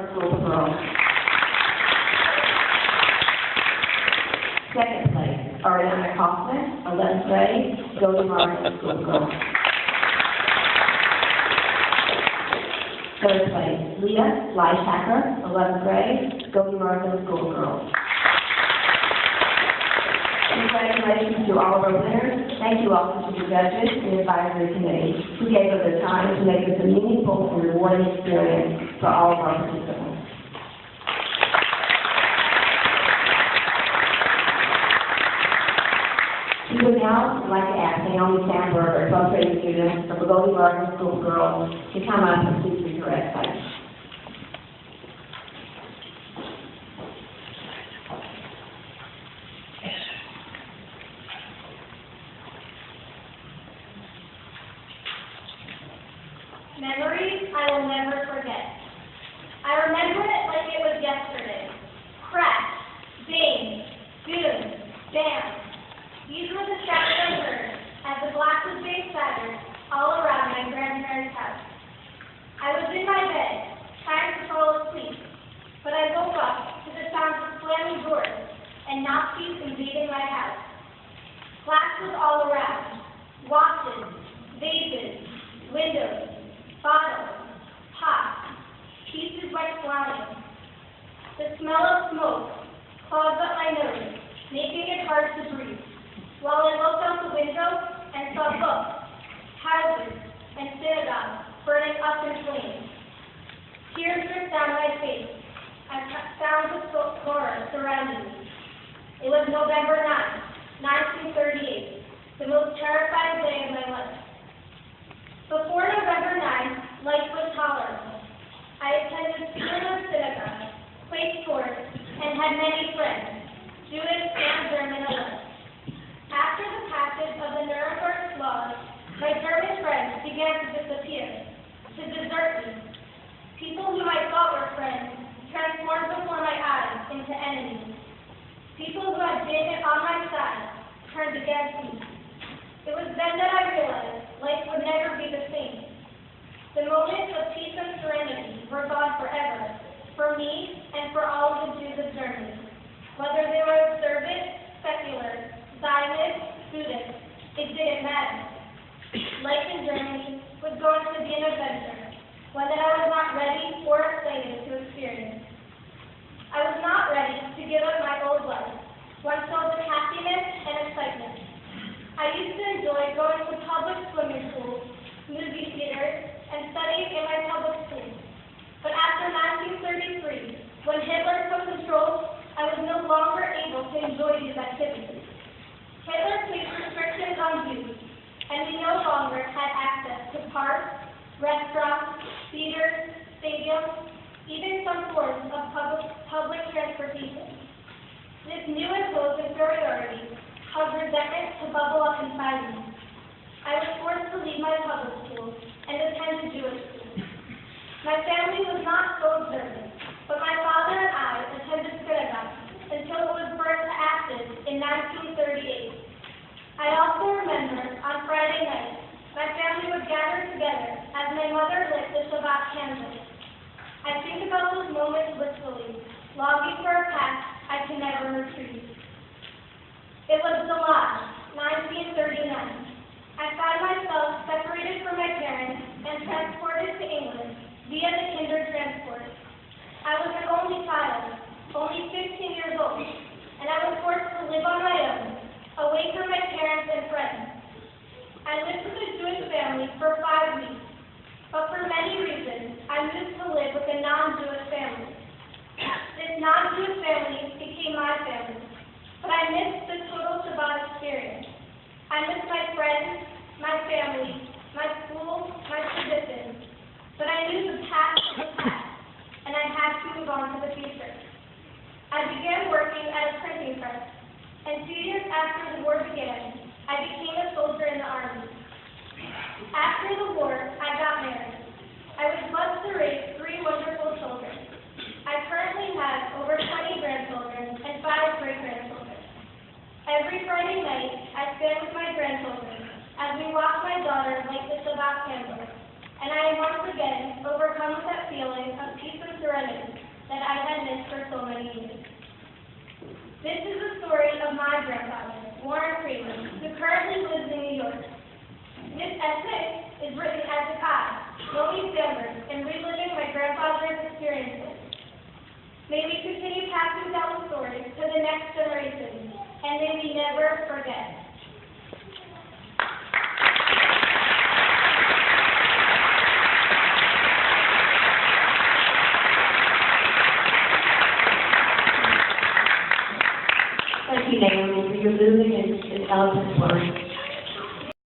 School Girls. Second place, Ariana Kaufman, 11th grade, Golden Martin School Girl. Third place, Leah Fleischacker, 11th grade, Golden Martin School Girl. Congratulations to all of our winners. Thank you also to the judges and advisory committee who gave us their time to make this a meaningful and rewarding experience for all of our participants. We would now like to ask Naomi Sandberg, a 12th grade student of the Golden Martin School Girls, to come up and speak to her essay. Memories I will never forget. I remember it like it was yesterday. Crash, bang, boom, bam. These were the sounds I heard as the glasses bay shattered all around my grandparents' house. I was in my bed, trying to fall asleep, but I woke up to the sounds of slamming doors and Nazis invading my house. Glass was all around, watches, vases, windows, bottles, pots, pieces went flying. The smell of smoke clogged up my nose, making it hard to breathe, while I looked out the window and saw books, houses, and synagogues burning up in flames. Tears dripped down my face as sounds of horror surrounded me. It was November 9, 1938, the most terrifying day of my life. Before November 9th, life was tolerable. I attended Synagogue, played sports, and had many friends, Jewish and German alike. After the passage of the Nuremberg laws, my German friends began to disappear, to desert me. People whom I thought were friends transformed before my eyes into enemies. People who had been on my side turned against me. It was then that I realized life would never be the same. The moments of peace and serenity were gone forever, for me and for all of the Jews of Germany. Whether they were observant, secular, Zionist, Buddhist, it didn't matter. Life in Germany was going to be an adventure, one that I was not ready or excited to experience. I was not ready to give up my old life, one filled with happiness and excitement. I used to enjoy going to public swimming pools, movie theaters, and studying in my public school. But after 1933, when Hitler took control, I was no longer able to enjoy these activities. Hitler placed restrictions on Jews, and we no longer had access to parks, restaurants, theaters, stadiums, even some forms of public transportation. This new imposed inferiority caused resentment to bubble up inside me. I was forced to leave my public school and attend a Jewish school. My family was not so observant, but my father and I attended synagogue until it was burned to ashes in 1938. I also remember on Friday night, my family would gather together as my mother lit the Shabbat candles. I think about those moments wistfully, longing for a past I can never retrieve. It was July 1939. I found myself separated from my parents and transported to England via the Kinder transport. I was an only child, only 15 years old, and I was forced to live on my own, away from my parents and friends. I lived with a Jewish family for 5 weeks, but for many reasons, I moved to live with a non-Jewish family. This non-Jewish family became my family, but I missed the total Shabbat experience. I missed my friends, my family, my school, my traditions, but I knew the past was the past. serenity that I had missed for so many years. This is the story of my grandfather, Warren Freeman, who currently lives in New York. This essay is written as I, Naomi, and reliving my grandfather's experiences. May we continue passing down the story to the next generation, and may we never forget.